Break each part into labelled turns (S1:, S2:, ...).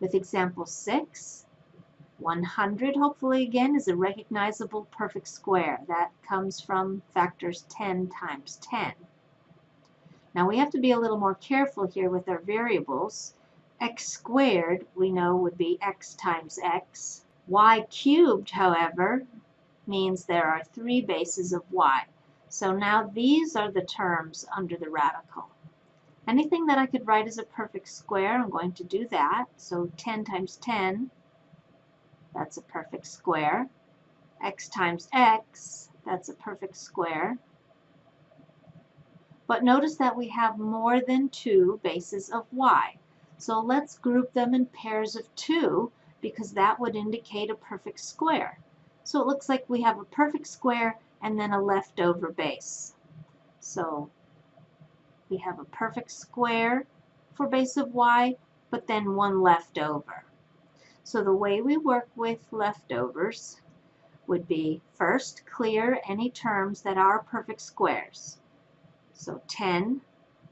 S1: With example 6, 100, hopefully again, is a recognizable perfect square. That comes from factors 10 times 10. Now we have to be a little more careful here with our variables. X squared, we know, would be x times x. Y cubed, however, means there are 3 bases of y. So now these are the terms under the radical. Anything that I could write as a perfect square, I'm going to do that. So 10 times 10, that's a perfect square. X times x, that's a perfect square. But notice that we have more than 2 bases of y. So let's group them in pairs of 2 because that would indicate a perfect square. So it looks like we have a perfect square and then a leftover base. So we have a perfect square for base of y, but then one left over. So the way we work with leftovers would be first clear any terms that are perfect squares. So 10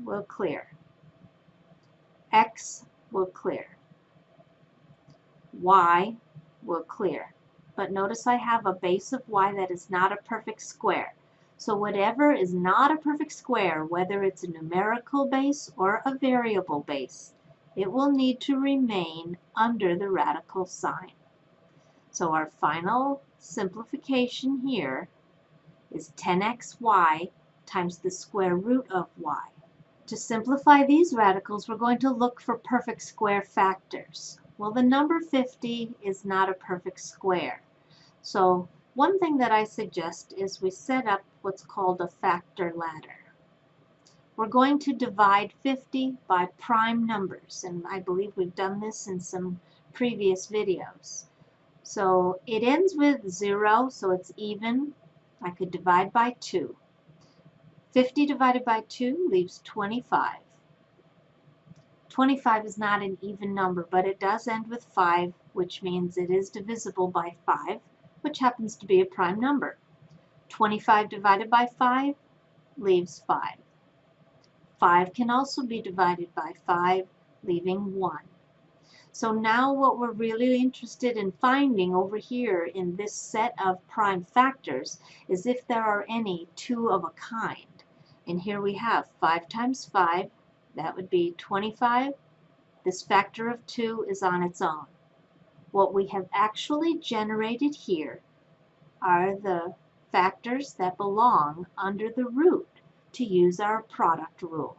S1: will clear. X will clear. Y will clear. But notice I have a base of y that is not a perfect square. So whatever is not a perfect square, whether it's a numerical base or a variable base, it will need to remain under the radical sign. So our final simplification here is 10xy times the square root of y. To simplify these radicals, we're going to look for perfect square factors. Well, the number 50 is not a perfect square. So one thing that I suggest is we set up what's called a factor ladder. We're going to divide 50 by prime numbers, and I believe we've done this in some previous videos. So it ends with 0, so it's even. I could divide by 2. 50 divided by 2 leaves 25. 25 is not an even number, but it does end with 5, which means it is divisible by 5, which happens to be a prime number. 25 divided by 5 leaves 5. 5 can also be divided by 5, leaving 1. So now what we're really interested in finding over here in this set of prime factors is if there are any 2 of a kind. And here we have 5 times 5, that would be 25. This factor of 2 is on its own. What we have actually generated here are the factors that belong under the root to use our product rule.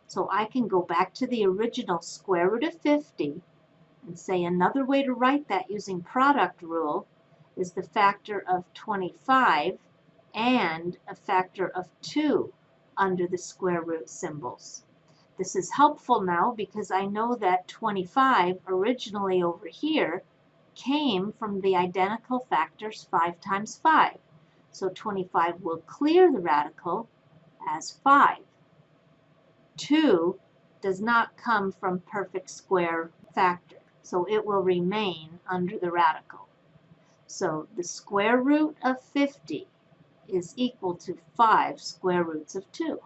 S1: So I can go back to the original square root of 50 and say another way to write that using product rule is the factor of 25 and a factor of 2 under the square root symbols. This is helpful now because I know that 25 originally over here came from the identical factors 5 times 5. So 25 will clear the radical as 5. 2 does not come from perfect square factor, so it will remain under the radical. So the square root of 50 is equal to 5 square roots of 2.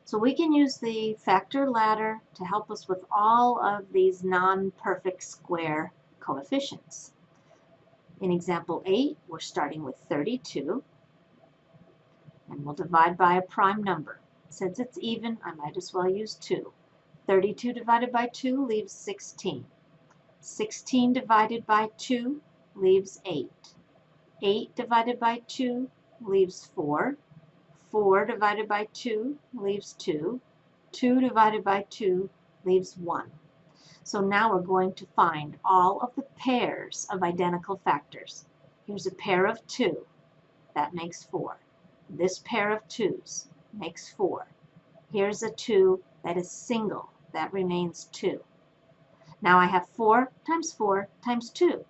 S1: So we can use the factor ladder to help us with all of these non-perfect square coefficients. In example 8, we're starting with 32, and we'll divide by a prime number. Since it's even, I might as well use 2. 32 divided by 2 leaves 16. 16 divided by 2 leaves 8. 8 divided by 2 leaves 4. 4 divided by 2 leaves 2. 2 divided by 2 leaves 1. So now we're going to find all of the pairs of identical factors. Here's a pair of 2. That makes 4. This pair of 2's makes 4. Here's a 2 that is single. That remains 2. Now I have 4 times 4 times 2.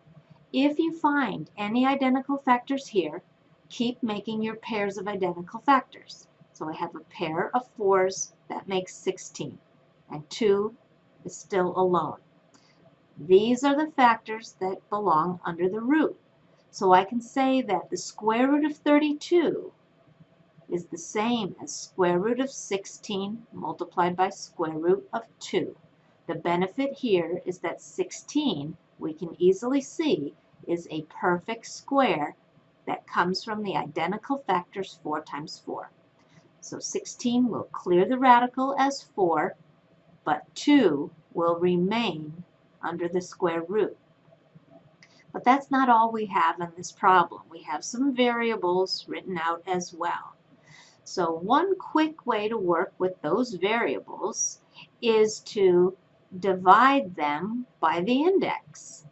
S1: If you find any identical factors here, keep making your pairs of identical factors. So I have a pair of 4's that makes 16, and 2 is still alone. These are the factors that belong under the root. So I can say that the square root of 32 is the same as square root of 16 multiplied by square root of 2. The benefit here is that 16, we can easily see, is a perfect square that comes from the identical factors 4 times 4. So 16 will clear the radical as 4, but 2 will remain under the square root. But that's not all we have in this problem. We have some variables written out as well. So one quick way to work with those variables is to divide them by the index.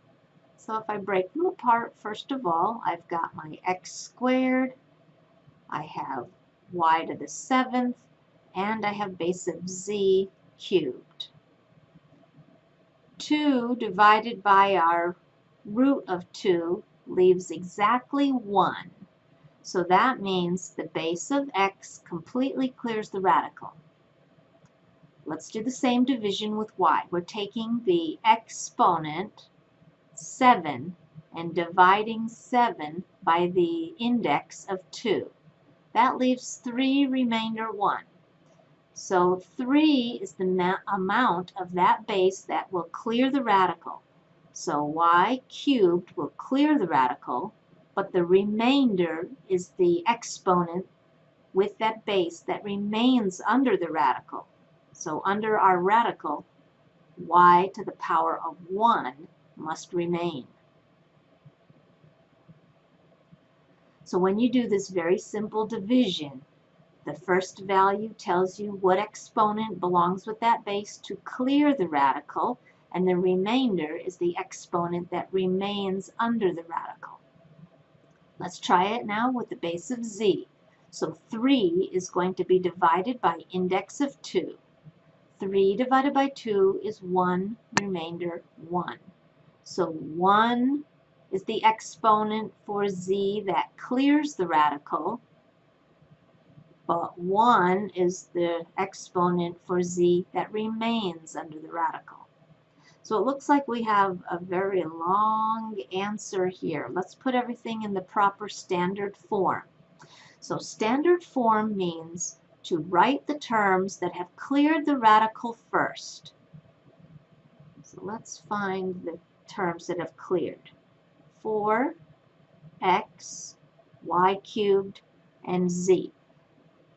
S1: So if I break them apart, first of all, I've got my x squared, I have y to the 7th, and I have base of z cubed. 2 divided by our root of 2 leaves exactly 1. So that means the base of x completely clears the radical. Let's do the same division with y. We're taking the exponent 7 and dividing 7 by the index of 2. That leaves 3 remainder 1. So 3 is the amount of that base that will clear the radical. So y cubed will clear the radical, but the remainder is the exponent with that base that remains under the radical. So under our radical, y to the power of 1 must remain. So when you do this very simple division, the first value tells you what exponent belongs with that base to clear the radical, and the remainder is the exponent that remains under the radical. Let's try it now with the base of z. So 3 is going to be divided by index of 2. 3 divided by 2 is 1, remainder 1. So 1 is the exponent for z that clears the radical, but 1 is the exponent for z that remains under the radical. So it looks like we have a very long answer here. Let's put everything in the proper standard form. So standard form means to write the terms that have cleared the radical first. So let's find the terms that have cleared. 4x, y cubed, and z.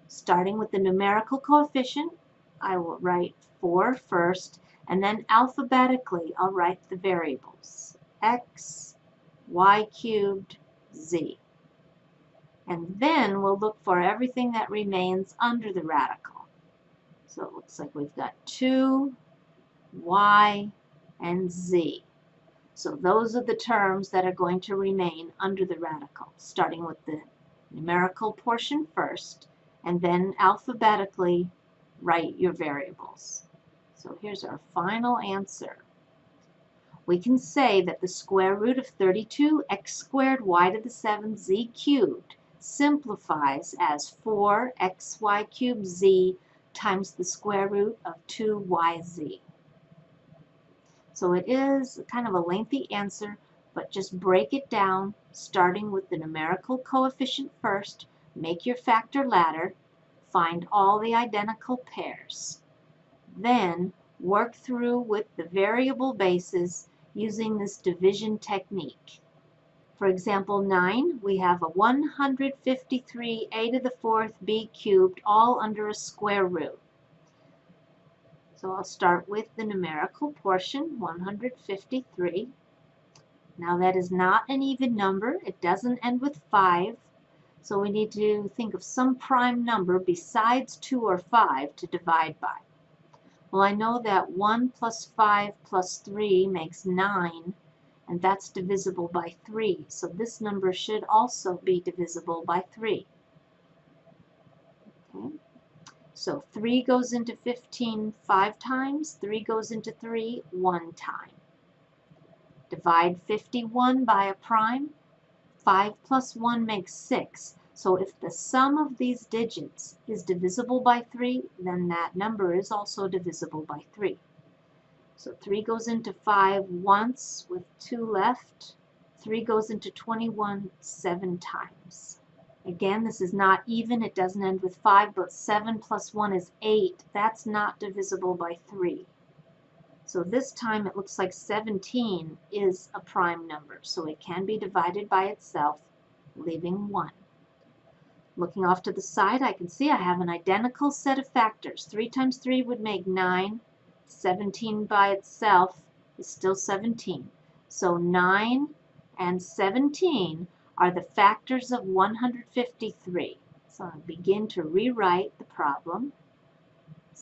S1: Starting with the numerical coefficient, I will write 4 first, and then alphabetically I'll write the variables. X, y cubed, z. And then we'll look for everything that remains under the radical. So it looks like we've got 2, y, and z. So those are the terms that are going to remain under the radical, starting with the numerical portion first, and then alphabetically write your variables. So here's our final answer. We can say that the square root of 32x squared y to the 7th z cubed simplifies as 4xy cubed z times the square root of 2yz. So it is kind of a lengthy answer, but just break it down, starting with the numerical coefficient first, make your factor ladder, find all the identical pairs. Then work through with the variable bases using this division technique. For example 9, we have a 153a to the 4th b cubed all under a square root. So I'll start with the numerical portion, 153. Now that is not an even number. It doesn't end with 5. So we need to think of some prime number besides 2 or 5 to divide by. Well, I know that 1 plus 5 plus 3 makes 9, and that's divisible by 3. So this number should also be divisible by 3. Okay. So 3 goes into 15 5 times, 3 goes into 3 1 time. Divide 51 by a prime. 5 plus 1 makes 6. So if the sum of these digits is divisible by 3, then that number is also divisible by 3. So 3 goes into 5 once with 2 left. 3 goes into 21 7 times. Again, this is not even. It doesn't end with 5, but 7 plus 1 is 8. That's not divisible by 3. So this time it looks like 17 is a prime number, so it can be divided by itself, leaving 1. Looking off to the side, I can see I have an identical set of factors. 3 times 3 would make 9. 17 by itself is still 17. So 9 and 17 are the factors of 153. So I'll begin to rewrite the problem.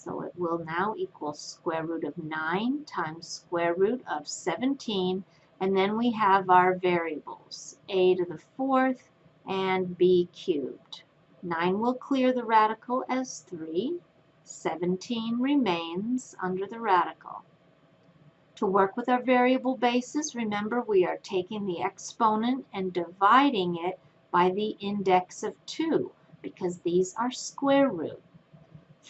S1: So it will now equal square root of 9 times square root of 17. And then we have our variables, a to the 4th and b cubed. 9 will clear the radical as 3. 17 remains under the radical. To work with our variable bases, remember we are taking the exponent and dividing it by the index of 2 because these are square root.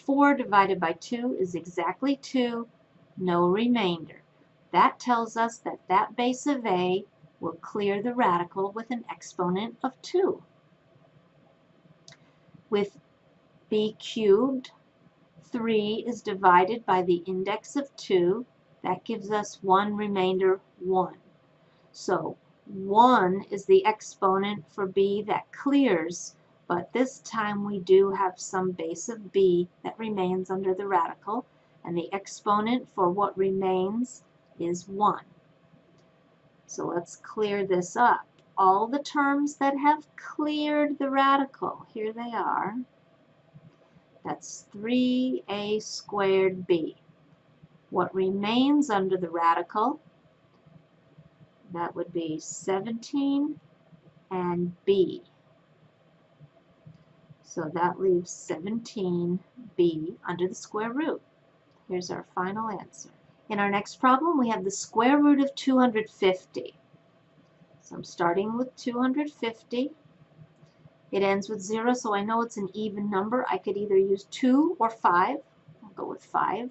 S1: 4 divided by 2 is exactly 2, no remainder. That tells us that that base of a will clear the radical with an exponent of 2. With b cubed, 3 is divided by the index of 2. That gives us 1 remainder, 1. So 1 is the exponent for b that clears, but this time we do have some base of b that remains under the radical, and the exponent for what remains is 1. So let's clear this up. All the terms that have cleared the radical, here they are. That's 3a squared b. What remains under the radical, that would be 17 and b. So that leaves 17b under the square root. Here's our final answer. In our next problem, we have the square root of 250. So I'm starting with 250. It ends with 0, so I know it's an even number. I could either use 2 or 5. I'll go with 5.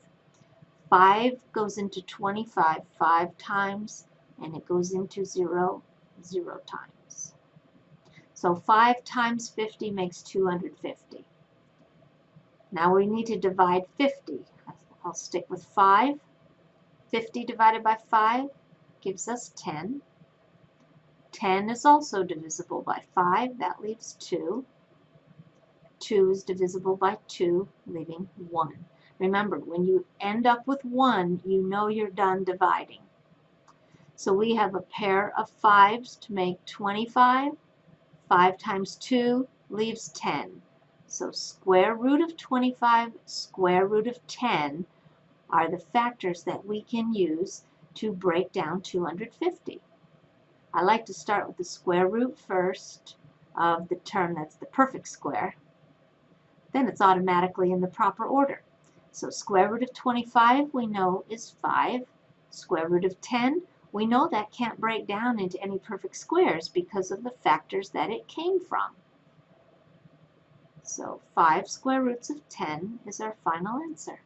S1: 5 goes into 25 5 times, and it goes into 0 0 times. So 5 times 50 makes 250. Now we need to divide 50. I'll stick with 5. 50 divided by 5 gives us 10. 10 is also divisible by 5. That leaves 2. 2 is divisible by 2, leaving 1. Remember, when you end up with 1, you know you're done dividing. So we have a pair of 5s to make 25. 5 times 2 leaves 10. So square root of 25, square root of 10 are the factors that we can use to break down 250. I like to start with the square root first of the term that's the perfect square. Then it's automatically in the proper order. So square root of 25 we know is 5. Square root of 10, we know that can't break down into any perfect squares because of the factors that it came from. So 5 square roots of 10 is our final answer.